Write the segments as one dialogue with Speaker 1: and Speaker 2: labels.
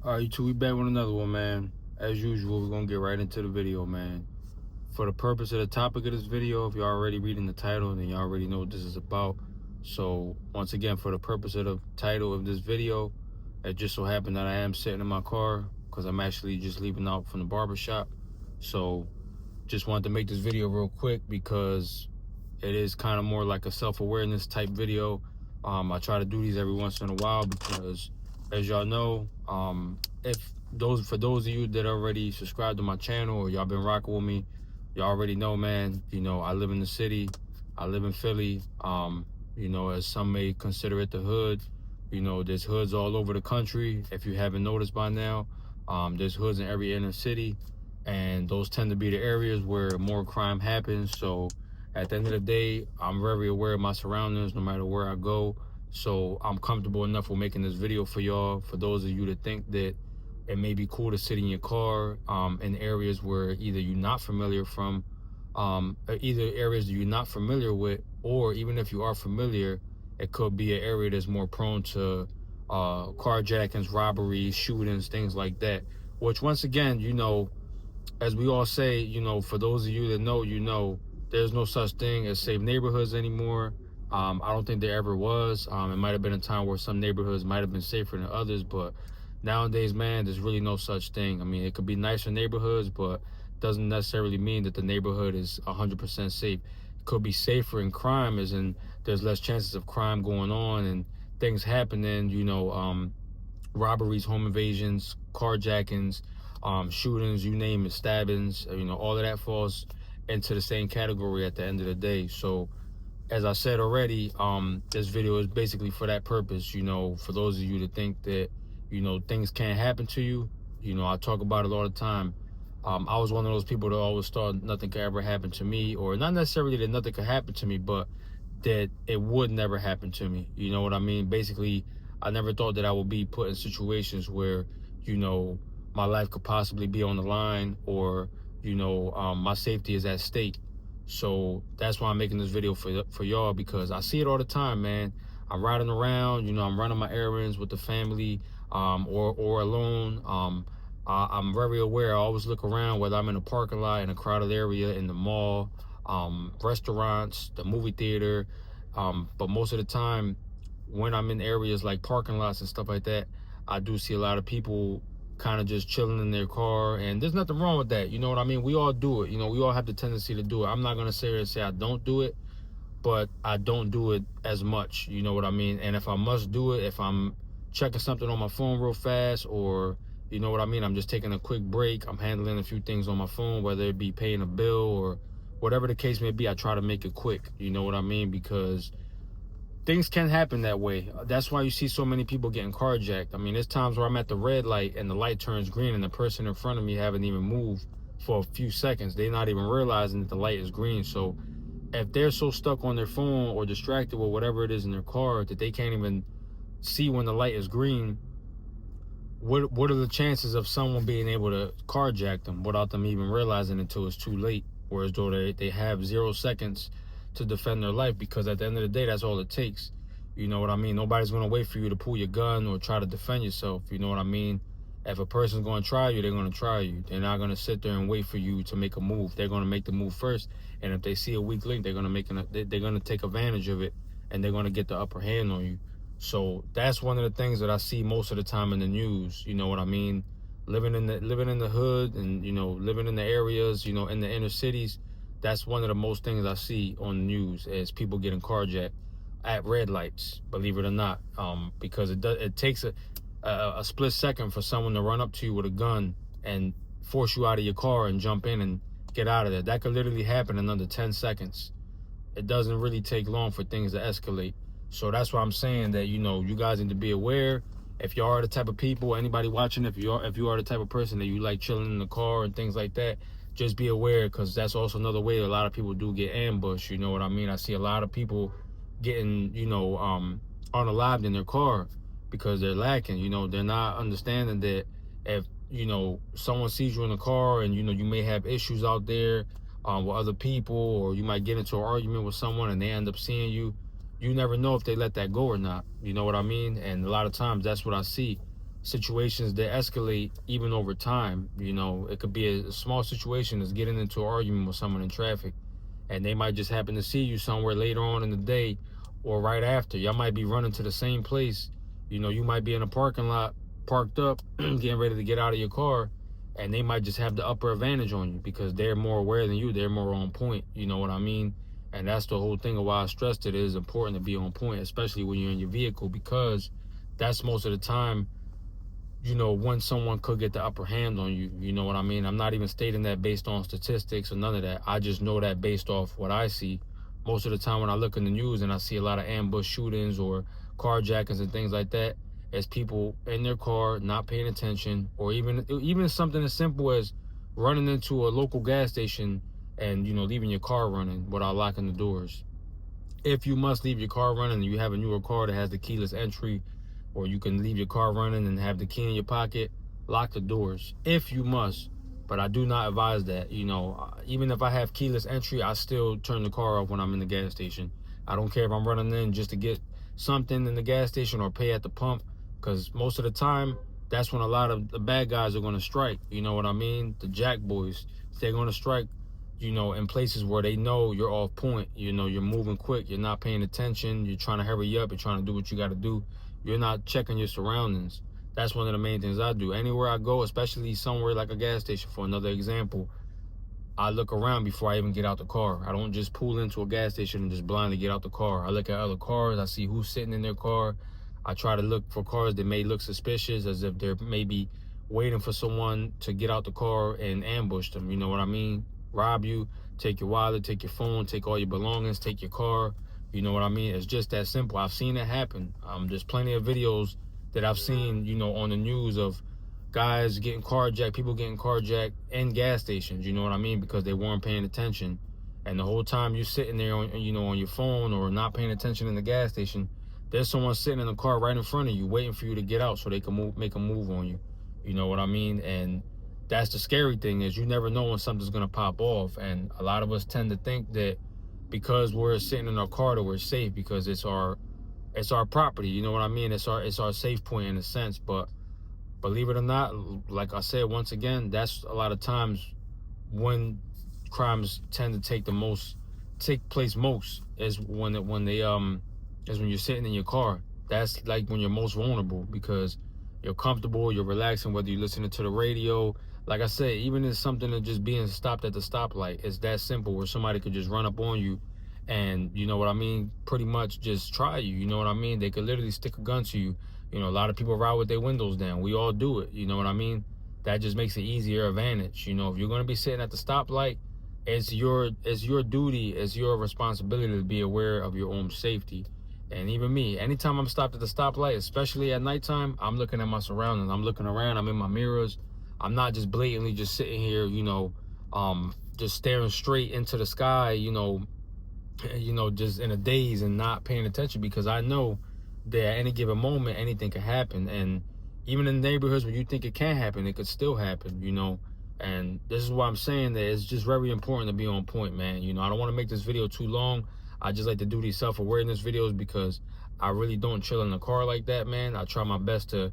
Speaker 1: All right, YouTube, we back with another one, man. As usual, we're gonna get right into the video, man. For the purpose of the topic of this video, if you're already reading the title, then you already know what this is about. So, once again, for the purpose of the title of this video, it just so happened that I am sitting in my car because I'm actually just leaving out from the barber shop. So, just wanted to make this video real quick because it is kind of more like a self-awareness type video. I try to do these every once in a while because, as y'all know, if for those of you that already subscribed to my channel or y'all been rocking with me, y'all already know, man. You know, I live in the city. I live in Philly. You know, as some may consider it the hood. You know, there's hoods all over the country. If you haven't noticed by now, there's hoods in every inner city, and those tend to be the areas where more crime happens. So at the end of the day, I'm very aware of my surroundings no matter where I go. So I'm comfortable enough with making this video for y'all. For those of you that think that it may be cool to sit in your car in areas where either you're not familiar from, either areas that you're not familiar with, or even if you are familiar, it could be an area that's more prone to carjackings, robberies, shootings, things like that. Which, once again, you know, as we all say, you know, for those of you that know, you know, there's no such thing as safe neighborhoods anymore. I don't think there ever was. It might have been a time where some neighborhoods might have been safer than others, but nowadays, man, there's really no such thing. I mean, it could be nicer neighborhoods, but doesn't necessarily mean that the neighborhood is 100% safe. It could be safer in crime, as in there's less chances of crime going on and things happening, you know, robberies, home invasions, carjackings, shootings, you name it, stabbings, you know, all of that falls into the same category at the end of the day. So, as I said already, this video is basically for that purpose, you know, for those of you that think that, you know, things can't happen to you. You know, I talk about it all the time. I was one of those people that always thought nothing could ever happen to me, or not necessarily that nothing could happen to me, but that it would never happen to me. You know what I mean? Basically, I never thought that I would be put in situations where, you know, my life could possibly be on the line, or, you know, my safety is at stake. So that's why I'm making this video for y'all, because I see it all the time, man. I'm riding around, you know, I'm running my errands with the family, or alone. I'm very aware. I always look around, whether I'm in a parking lot, in a crowded area, in the mall, restaurants, the movie theater. But most of the time, when I'm in areas like parking lots and stuff like that, I do see a lot of people kind of just chilling in their car, and there's nothing wrong with that. You know what I mean? We all do it. You know, we all have the tendency to do it. I'm not gonna sit here and say I don't do it, but I don't do it as much. You know what I mean? And if I must do it, if I'm checking something on my phone real fast, or you know what I mean, I'm just taking a quick break, I'm handling a few things on my phone, whether it be paying a bill or whatever the case may be, I try to make it quick. You know what I mean? Because things can happen that way. That's why you see so many people getting carjacked. I mean, there's times where I'm at the red light and the light turns green and the person in front of me haven't even moved for a few seconds. They're not even realizing that the light is green. So if they're so stuck on their phone or distracted with whatever it is in their car that they can't even see when the light is green, what are the chances of someone being able to carjack them without them even realizing until it's too late? Whereas though they have 0 seconds to defend their life, because at the end of the day, that's all it takes. You know what I mean? Nobody's going to wait for you to pull your gun or try to defend yourself. You know what I mean? If a person's going to try you, they're going to try you. They're not going to sit there and wait for you to make a move. They're going to make the move first. And if they see a weak link, they're going to take advantage of it, and they're going to get the upper hand on you. So that's one of the things that I see most of the time in the news. You know what I mean? Living in the hood, and, you know, living in the areas, you know, in the inner cities, that's one of the most things I see on the news, is people getting carjacked at red lights, believe it or not. Because it takes a split second for someone to run up to you with a gun and force you out of your car and jump in and get out of there. That could literally happen in under 10 seconds. It doesn't really take long for things to escalate. So that's why I'm saying that, you know, you guys need to be aware. If you are the type of people, anybody watching, if you are the type of person that you like chilling in the car and things like that, just be aware, because that's also another way a lot of people do get ambushed. You know what I mean? I see a lot of people getting, you know, unalived in their car because they're lacking. You know, they're not understanding that if, you know, someone sees you in the car and, you know, you may have issues out there with other people, or you might get into an argument with someone and they end up seeing you. You never know if they let that go or not. You know what I mean? And a lot of times that's what I see. situations that escalate even over time. You know, it could be a small situation that's getting into an argument with someone in traffic, and they might just happen to see you somewhere later on in the day or right after. Y'all might be running to the same place. You know, you might be in a parking lot, parked up, getting ready to get out of your car, and they might just have the upper advantage on you because they're more aware than you. They're more on point. You know what I mean? And that's the whole thing of why I stressed it is important to be on point, especially when you're in your vehicle, because that's most of the time, you know, when someone could get the upper hand on you. You know what I mean? I'm not even stating that based on statistics or none of that. I just know that based off what I see. Most of the time when I look in the news and I see a lot of ambush shootings or carjackings and things like that, it's people in their car not paying attention, or even something as simple as running into a local gas station and, you know, leaving your car running without locking the doors. If you must leave your car running and you have a newer car that has the keyless entry, or you can leave your car running and have the key in your pocket, lock the doors if you must. But I do not advise that. You know, even if I have keyless entry, I still turn the car off when I'm in the gas station. I don't care if I'm running in just to get something in the gas station or pay at the pump, because most of the time that's when a lot of the bad guys are going to strike. You know what I mean? The jack boys, they're going to strike, you know, in places where they know you're off point. You know, you're moving quick, you're not paying attention, you're trying to hurry up, you're trying to do what you got to do, you're not checking your surroundings. That's one of the main things I do. Anywhere I go, especially somewhere like a gas station, for another example, I look around before I even get out the car. I don't just pull into a gas station and just blindly get out the car. I look at other cars, I see who's sitting in their car. I try to look for cars that may look suspicious, as if they're maybe waiting for someone to get out the car and ambush them. You know what I mean? Rob you, take your wallet, take your phone, take all your belongings, take your car. You know what I mean? It's just that simple. I've seen it happen. There's plenty of videos that I've seen, you know, on the news of guys getting carjacked, people getting carjacked in gas stations. You know what I mean? Because they weren't paying attention. And the whole time you're sitting there on, you know, on your phone or not paying attention in the gas station, there's someone sitting in the car right in front of you waiting for you to get out so they can make a move on you. You know what I mean? And that's the scary thing, is you never know when something's going to pop off. And a lot of us tend to think that because we're sitting in our car that we're safe, because it's our property. You know what I mean? It's our safe point in a sense. But believe it or not, like I said, once again, that's a lot of times when crimes tend to take place most, is when you're sitting in your car. That's like when you're most vulnerable, because you're comfortable, you're relaxing, whether you're listening to the radio. Like I said, even if something of just being stopped at the stoplight, it's that simple, where somebody could just run up on you and, you know what I mean, pretty much just try you. You know what I mean? They could literally stick a gun to you. You know, a lot of people ride with their windows down. We all do it. You know what I mean? That just makes it easier advantage. You know, if you're going to be sitting at the stoplight, it's your duty, it's your responsibility to be aware of your own safety. And even me, anytime I'm stopped at the stoplight, especially at nighttime, I'm looking at my surroundings. I'm looking around. I'm in my mirrors. I'm not just blatantly just sitting here, you know, just staring straight into the sky, you know, just in a daze and not paying attention, because I know that at any given moment, anything can happen. And even in neighborhoods where you think it can't happen, it could still happen, you know. And this is why I'm saying that it's just very important to be on point, man. You know, I don't want to make this video too long. I just like to do these self-awareness videos because I really don't chill in the car like that, man. I try my best to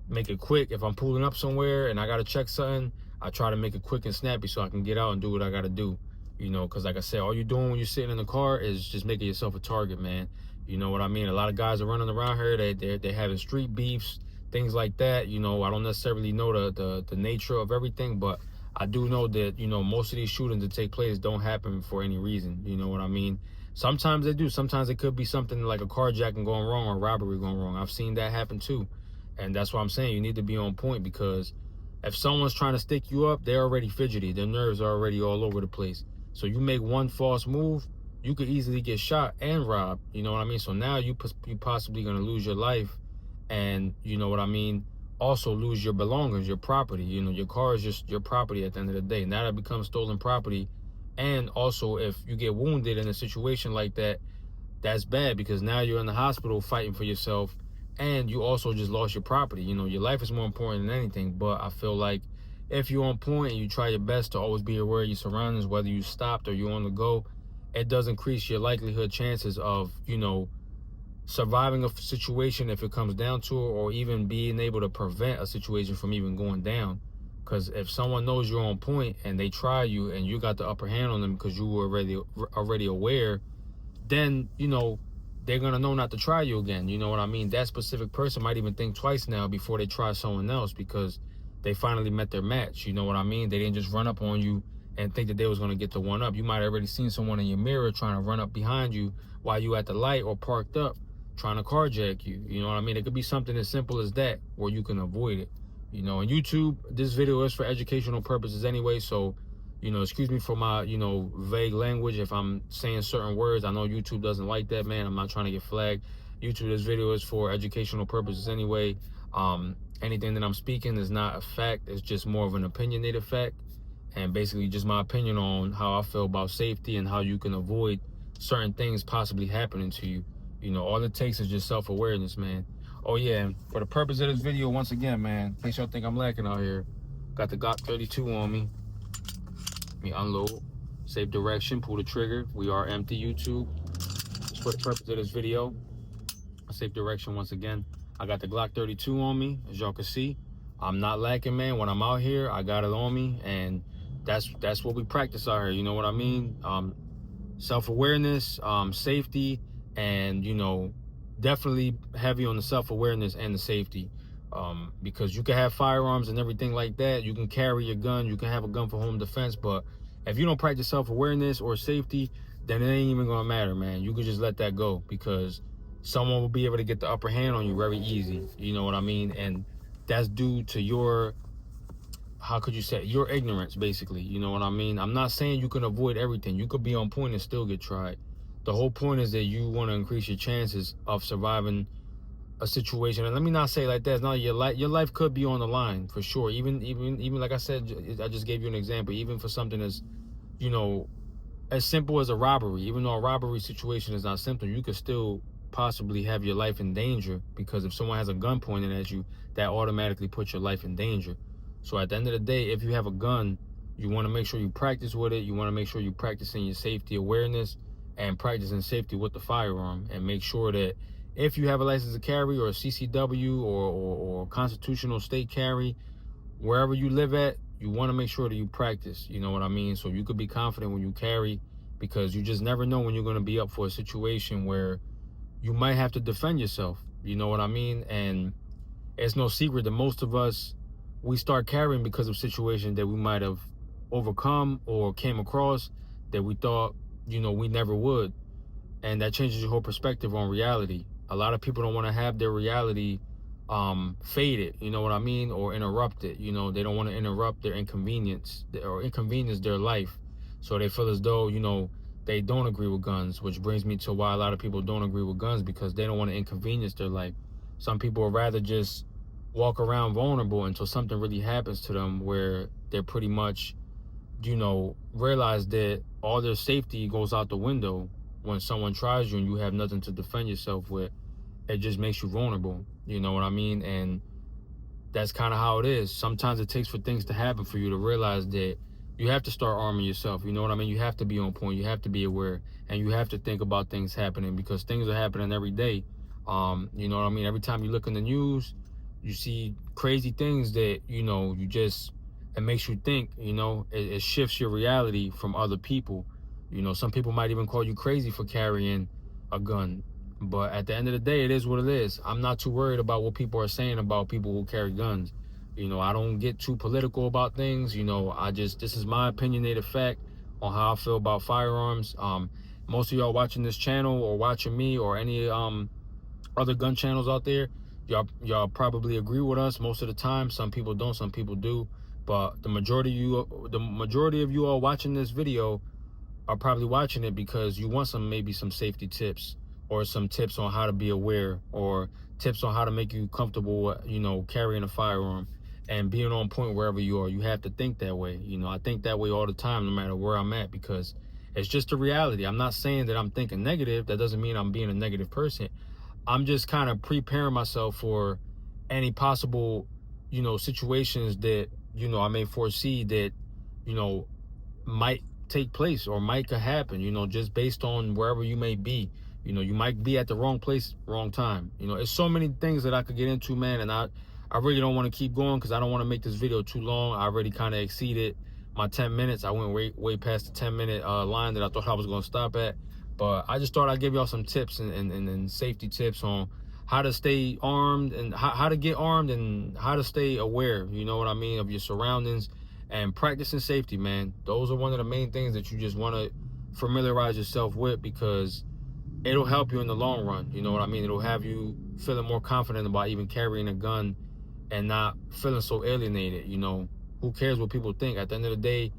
Speaker 1: make it quick. If I'm pulling up somewhere and I got to check something, I try to make it quick and snappy so I can get out and do what I got to do. You know, because like I said, all you're doing when you're sitting in the car is just making yourself a target, man. You know what I mean? A lot of guys are running around here. They're having street beefs, things like that. You know, I don't necessarily know the nature of everything, but I do know that, you know, most of these shootings that take place don't happen for any reason. You know what I mean? Sometimes they do. Sometimes it could be something like a carjacking going wrong or robbery going wrong. I've seen that happen too. And that's why I'm saying you need to be on point, because if someone's trying to stick you up, they're already fidgety. Their nerves are already all over the place. So you make one false move, you could easily get shot and robbed. You know what I mean? So now you possibly going to lose your life, and, you know what I mean, also lose your belongings, your property. You know, your car is just your property at the end of the day. Now that becomes stolen property. And also, if you get wounded in a situation like that, that's bad, because now you're in the hospital fighting for yourself, and you also just lost your property. You know, your life is more important than anything. But I feel like if you're on point and you try your best to always be aware of your surroundings, whether you stopped or you're on the go, it does increase your likelihood chances of, you know, surviving a situation if it comes down to it, or even being able to prevent a situation from even going down. Because if someone knows you're on point and they try you and you got the upper hand on them because you were already aware, then, you know, they're going to know not to try you again. You know what I mean? That specific person might even think twice now before they try someone else because they finally met their match. You know what I mean? They didn't just run up on you and think that they was going to get the one up. You might have already seen someone in your mirror trying to run up behind you while you at the light or parked up trying to carjack you. You know what I mean? It could be something as simple as that where you can avoid it. You know, on YouTube, this video is for educational purposes anyway, so, you know, excuse me for my, you know, vague language if I'm saying certain words. I know YouTube doesn't like that, man. I'm not trying to get flagged. YouTube, this video is for educational purposes anyway. Anything that I'm speaking is not a fact. It's just more of an opinionated fact, and basically just my opinion on how I feel about safety and how you can avoid certain things possibly happening to you. You know, all it takes is just self-awareness, man. Oh yeah, for the purpose of this video, once again, man, in case y'all think I'm lacking out here, got the Glock 32 on me. Let me unload, safe direction, pull the trigger. We are empty, YouTube. Just for the purpose of this video, safe direction once again. I got the Glock 32 on me, as y'all can see. I'm not lacking, man. When I'm out here, I got it on me, and that's what we practice out here. You know what I mean? Self-awareness, safety, and, you know, definitely heavy on the self-awareness and the safety, because you can have firearms and everything like that. You can carry your gun, you can have a gun for home defense, but if you don't practice self-awareness or safety, then it ain't even gonna matter, man. You can just let that go because someone will be able to get the upper hand on you very easy. You know what I mean? And that's due to your, how could you say, your ignorance, basically. You know what I mean? I'm not saying you can avoid everything. You could be on point and still get tried. The whole point is that you want to increase your chances of surviving a situation. And let me not say like that. It's not your life. Your life could be on the line for sure. Even like I said, I just gave you an example. Even for something as, you know, as simple as a robbery. Even though a robbery situation is not simple, you could still possibly have your life in danger, because if someone has a gun pointed at you, that automatically puts your life in danger. So at the end of the day, if you have a gun, you want to make sure you practice with it. You want to make sure you practicing your safety awareness and practicing safety with the firearm, and make sure that if you have a license to carry or a CCW or constitutional state carry, wherever you live at, you want to make sure that you practice. You know what I mean? So you could be confident when you carry, because you just never know when you're going to be up for a situation where you might have to defend yourself. You know what I mean? And it's no secret that most of us, we start carrying because of situations that we might have overcome or came across that we thought, you know, we never would. And that changes your whole perspective on reality. A lot of people don't want to have their reality faded, you know what I mean, or interrupted. You know, they don't want to interrupt their inconvenience or inconvenience their life. So they feel as though, you know, they don't agree with guns, which brings me to why a lot of people don't agree with guns, because they don't want to inconvenience their life. Some people would rather just walk around vulnerable until something really happens to them, where they're pretty much, you know, realize that all their safety goes out the window when someone tries you and you have nothing to defend yourself with. It just makes you vulnerable. You know what I mean? And that's kind of how it is. Sometimes it takes for things to happen for you to realize that you have to start arming yourself. You know what I mean? You have to be on point. You have to be aware, and you have to think about things happening, because things are happening every day. You know what I mean? Every time you look in the news, you see crazy things that, you know, it makes you think. You know, it shifts your reality from other people. You know, some people might even call you crazy for carrying a gun. But at the end of the day, it is what it is. I'm not too worried about what people are saying about people who carry guns. You know, I don't get too political about things. You know, this is my opinionated fact on how I feel about firearms. Most of y'all watching this channel or watching me or any other gun channels out there, y'all probably agree with us most of the time. Some people don't, some people do. But the majority of you all watching this video are probably watching it because you want maybe some safety tips, or some tips on how to be aware, or tips on how to make you comfortable, you know, carrying a firearm and being on point wherever you are. You have to think that way. You know, I think that way all the time, no matter where I'm at, because it's just a reality. I'm not saying that I'm thinking negative. That doesn't mean I'm being a negative person. I'm just kind of preparing myself for any possible, you know, situations that, you know, I may foresee that, you know, might take place or might could happen, you know, just based on wherever you may be. You know, you might be at the wrong place, wrong time. You know, it's so many things that I could get into, man, and I really don't want to keep going because I don't want to make this video too long. I already kind of exceeded my 10 minutes. I went way past the 10-minute line that I thought I was going to stop at. But I just thought I'd give y'all some tips and safety tips on how to stay armed and how to get armed and how to stay aware, you know what I mean, of your surroundings and practicing safety, man. Those are one of the main things that you just want to familiarize yourself with, because it'll help you in the long run. You know what I mean? It'll have you feeling more confident about even carrying a gun and not feeling so alienated. You know, who cares what people think? At the end of the day,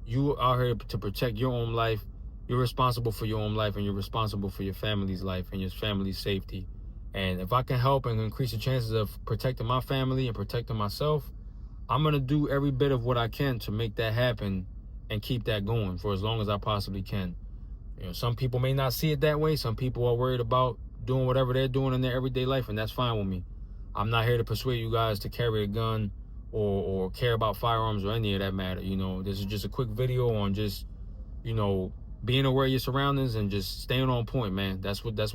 Speaker 1: you are here to protect your own life. You're responsible for your own life, and you're responsible for your family's life and your family's safety. And if I can help and increase the chances of protecting my family and protecting myself, I'm going to do every bit of what I can to make that happen and keep that going for as long as I possibly can. You know, some people may not see it that way. Some people are worried about doing whatever they're doing in their everyday life, and that's fine with me. I'm not here to persuade you guys to carry a gun or care about firearms or any of that matter. You know, this is just a quick video on just, you know, being aware of your surroundings and just staying on point, man. That's what this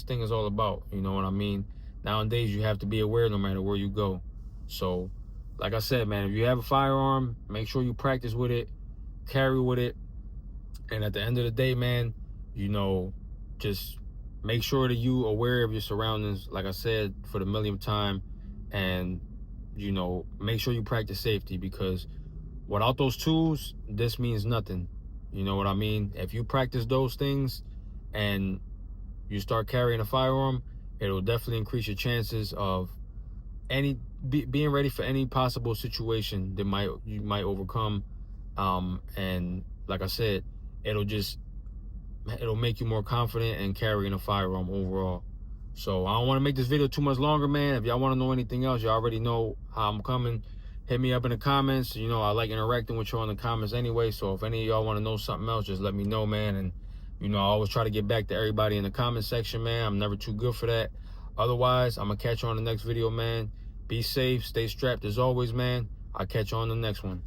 Speaker 1: thing is all about. You know what I mean? Nowadays, you have to be aware no matter where you go. So, like I said, man, if you have a firearm, make sure you practice with it, carry with it. And at the end of the day, man, you know, just make sure that you are aware of your surroundings, like I said, for the millionth time. And, you know, make sure you practice safety, because without those tools, this means nothing. You know what I mean? If you practice those things and you start carrying a firearm, it'll definitely increase your chances of being ready for any possible situation that you might overcome. And like I said, it'll make you more confident in carrying a firearm overall. So I don't want to make this video too much longer, man. If y'all want to know anything else, you already know how I'm coming. Hit me up in the comments. You know, I like interacting with you in the comments anyway. So if any of y'all want to know something else, just let me know, man. And, you know, I always try to get back to everybody in the comment section, man. I'm never too good for that. Otherwise, I'm going to catch you on the next video, man. Be safe. Stay strapped as always, man. I'll catch you on the next one.